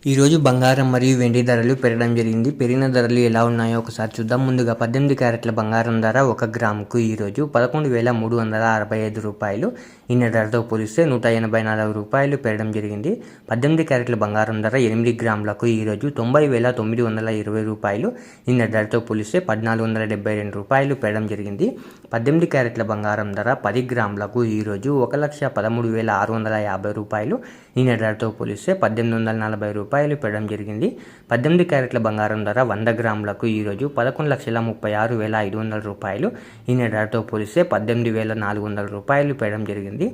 ఈరోజు బంగారం మరియు వెండి ధరలు పెరగడం జరిగింది. పెరిగిన ధరలు ఎలా ఉన్నాయో ఒకసారి చూద్దాం. ముందుగా 18 క్యారెట్ల బంగారం ధర 1 గ్రాముకు ఈరోజు 11,365 రూపాయలు. నిన్న ధరతో పోలిస్తే 184 రూపాయలు పెరగడం జరిగింది. 18 క్యారెట్ల బంగారం ధర 8 గ్రాములకు ఈరోజు 90,920 రూపాయలు. నిన్న ధరతో పోలిస్తే 1,472 రూపాయలు పెరగడం జరిగింది. 18 క్యారెట్ల బంగారం ధర 10 గ్రాములకు ఈరోజు 1,13,650 రూపాయలు. నిన్న ధరతో పోలిస్తే 1,840 రూపాయలు పెరగడం జరిగింది. 18 క్యారెట్ల బంగారం ధర 100 గ్రాములకు ఈరోజు 11,36,500 రూపాయలు. నిన్న ధరతో పోలిస్తే 18,400 రూపాయలు పెరగడం జరిగింది.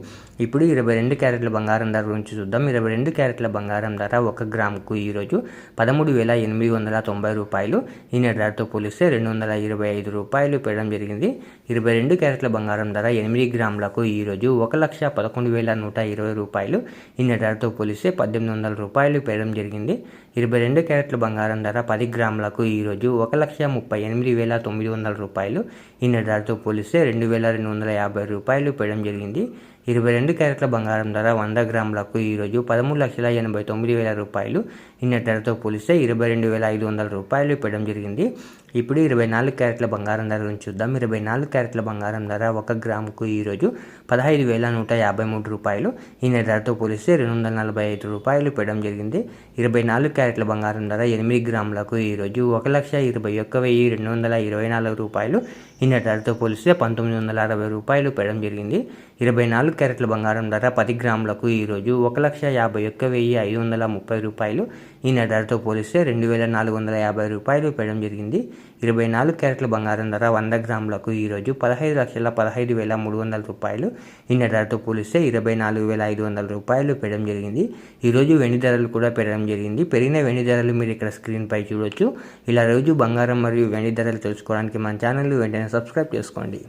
ఇప్పుడు 22 క్యారెట్ల బంగారం ధర గురించి చూద్దాం. 22 క్యారెట్ల బంగారం ధర 1 గ్రాముకు ఈరోజు 13,890 రూపాయలు. నిన్న ధరతో పోలిస్తే 225 రూపాయలు పెరగడం జరిగింది. 22 క్యారెట్ల బంగారం ధర 8 గ్రాములకు ఈరోజు 1,11,120 రూపాయలు. నిన్న ధరతో పోలిస్తే 1,800 రూపాయలు పెరగడం జరిగింది. 22 క్యారెట్ల బంగారం ధర 10 గ్రాములకు ఈరోజు 1,38,900 రూపాయలు. నిన్న ధరతో పోలిస్తే 2,250 రూపాయలు పెరగడం జరిగింది. 22 క్యారెట్ల బంగారం ధర 100 గ్రాములకు ఈరోజు 13,89,000 రూపాయలు. నిన్న ధరతో పోలిస్తే 22,500 రూపాయలు పెరగడం జరిగింది. ఇప్పుడు 24 క్యారెట్ల బంగారం ధర గురించి చూద్దాం. 24 క్యారెట్ల బంగారం ధర 1 గ్రాముకు ఈరోజు 15,153 రూపాయలు. నిన్న ధరతో పోలిస్తే 245 రూపాయలు పెరగడం జరిగింది. 24 క్యారెట్ల బంగారం ధర 8 గ్రాములకు ఈరోజు 1,21,224 రూపాయలు. నిన్న ధరతో పోలిస్తే 1,960 రూపాయలు పెరగడం జరిగింది. 24 క్యారెట్ల బంగారం ధర 10 గ్రాములకు ఈరోజు 1,51,530 రూపాయలు. నిన్న ధరతో పోలిస్తే 2,450 రూపాయలు పెరగడం జరిగింది. 24 క్యారెట్ల బంగారం ధర 100 గ్రాములకు ఈరోజు 15,15,300 రూపాయలు. నిన్న ధరతో పోలిస్తే 24,500 రూపాయలు పెరగడం జరిగింది. ఈరోజు వెండి ధరలు కూడా పెరగడం జరిగింది. పెరిగిన వెండి ధరలు మీరు ఇక్కడ స్క్రీన్పై చూడొచ్చు. ఇలా రోజు బంగారం మరియు వెండి ధరలు తెలుసుకోవడానికి మన ఛానల్ వెంటనే సబ్స్క్రైబ్ చేసుకోండి.